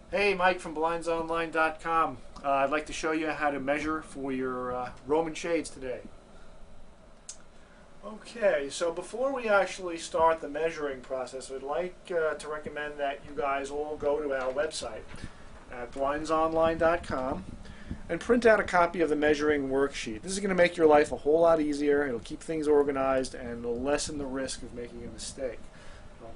Hey, Mike from BlindsOnLine.com. I'd like to show you how to measure for your Roman shades today. Okay, so before we actually start the measuring process, I'd like to recommend that you guys all go to our website at BlindsOnline.com and print out a copy of the measuring worksheet. This is going to make your life a whole lot easier. It'll keep things organized and it'll lessen the risk of making a mistake.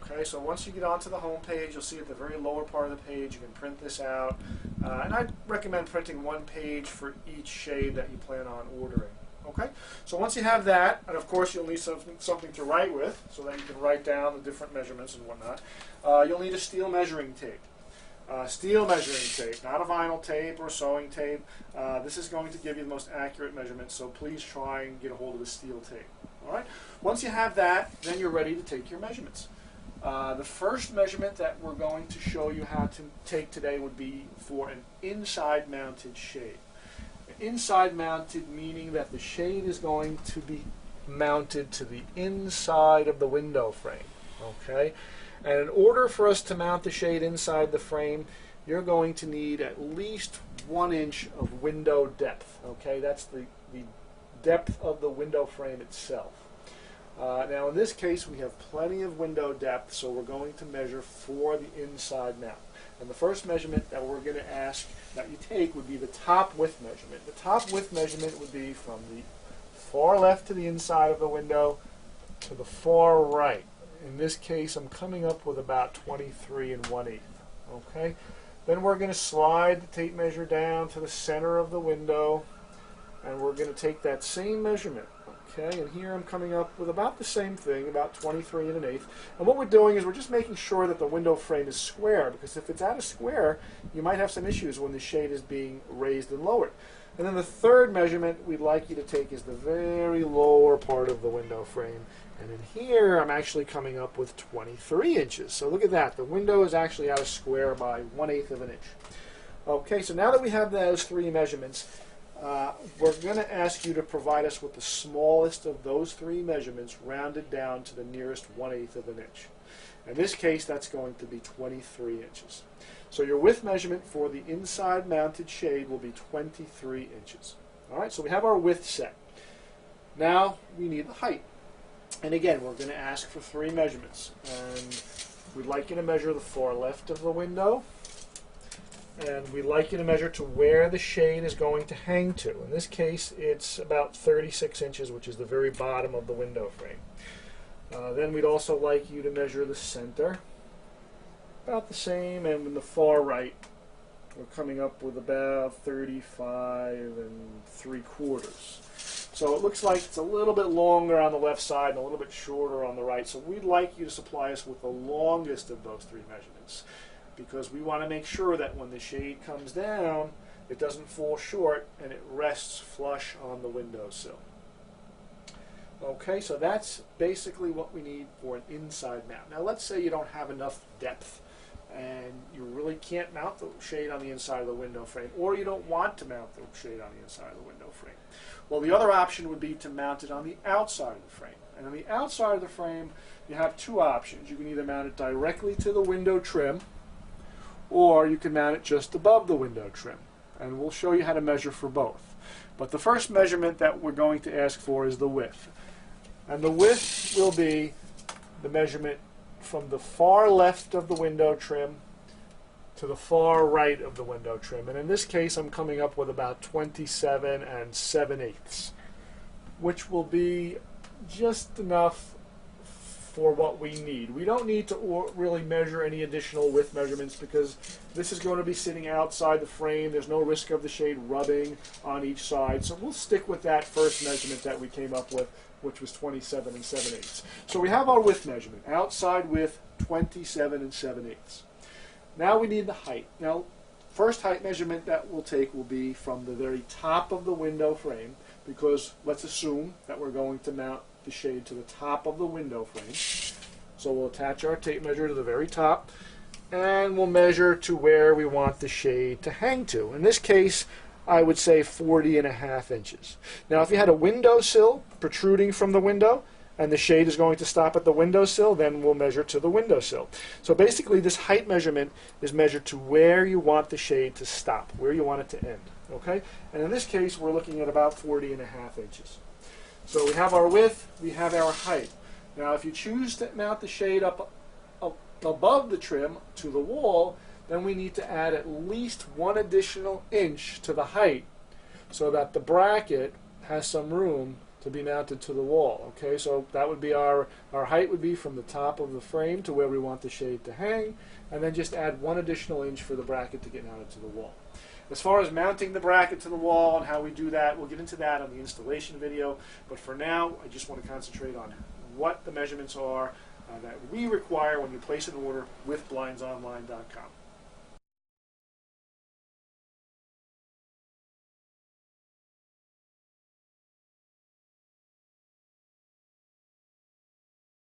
Okay, so once you get onto the home page, you'll see at the very lower part of the page you can print this out. And I'd recommend printing one page for each shade that you plan on ordering. Okay, so once you have that, and of course you'll need something to write with so that you can write down the different measurements and whatnot, you'll need a steel measuring tape. Steel measuring tape, not a vinyl tape or sewing tape. This is going to give you the most accurate measurements, so please try and get a hold of the steel tape. All right. Once you have that, then you're ready to take your measurements. The first measurement that we're going to show you how to take today would be for an inside mounted shade. Inside mounted meaning that the shade is going to be mounted to the inside of the window frame. Okay? And in order for us to mount the shade inside the frame, you're going to need at least 1 inch of window depth. Okay? That's the depth of the window frame itself. Now in this case we have plenty of window depth, so we're going to measure for the inside mount. And the first measurement that we're going to ask that you take would be the top width measurement. The top width measurement would be from the far left to the inside of the window to the far right. In this case I'm coming up with about 23 1/8. Okay? Then we're going to slide the tape measure down to the center of the window and we're going to take that same measurement. Okay, and here I'm coming up with about the same thing, about 23 1/8. And what we're doing is we're just making sure that the window frame is square, because if it's out of square, you might have some issues when the shade is being raised and lowered. And then the third measurement we'd like you to take is the very lower part of the window frame. And in here, I'm actually coming up with 23 inches. So look at that. The window is actually out of square by 1/8 of an inch. Okay, so now that we have those three measurements, we're going to ask you to provide us with the smallest of those three measurements rounded down to the nearest 1/8 of an inch. In this case, that's going to be 23 inches. So your width measurement for the inside mounted shade will be 23 inches. All right, so we have our width set. Now we need the height. And again, we're going to ask for three measurements. And we'd like you to measure the far left of the window. And we'd like you to measure to where the shade is going to hang to. In this case, it's about 36 inches, which is the very bottom of the window frame. Then we'd also like you to measure the center, about the same, and in the far right, we're coming up with about 35 3/4. So it looks like it's a little bit longer on the left side and a little bit shorter on the right. So we'd like you to supply us with the longest of those three measurements, because we want to make sure that when the shade comes down, it doesn't fall short and it rests flush on the windowsill. Okay, so that's basically what we need for an inside mount. Now let's say you don't have enough depth and you really can't mount the shade on the inside of the window frame, or you don't want to mount the shade on the inside of the window frame. Well, the other option would be to mount it on the outside of the frame. And on the outside of the frame, you have two options. You can either mount it directly to the window trim, or you can mount it just above the window trim. And we'll show you how to measure for both. But the first measurement that we're going to ask for is the width. And the width will be the measurement from the far left of the window trim to the far right of the window trim. And in this case, I'm coming up with about 27 7/8, which will be just enough for what we need. We don't need to really measure any additional width measurements, because this is going to be sitting outside the frame. There's no risk of the shade rubbing on each side. So we'll stick with that first measurement that we came up with, which was 27 7/8. So we have our width measurement, outside width 27 7/8. Now we need the height. Now, first height measurement that we'll take will be from the very top of the window frame, because let's assume that we're going to mount the shade to the top of the window frame. So we'll attach our tape measure to the very top, and we'll measure to where we want the shade to hang to. In this case, I would say 40 1/2 inches. Now, if you had a windowsill protruding from the window, and the shade is going to stop at the windowsill, then we'll measure to the windowsill. So basically this height measurement is measured to where you want the shade to stop, where you want it to end. Okay? And in this case, we're looking at about 40.5 inches. So we have our width, we have our height. Now if you choose to mount the shade up above the trim to the wall, then we need to add at least 1 additional inch to the height so that the bracket has some room to be mounted to the wall. Okay, so that would be our height would be from the top of the frame to where we want the shade to hang, and then just add 1 additional inch for the bracket to get mounted to the wall. As far as mounting the bracket to the wall and how we do that, we'll get into that on the installation video, but for now I just want to concentrate on what the measurements are that we require when you place an order with BlindsOnline.com.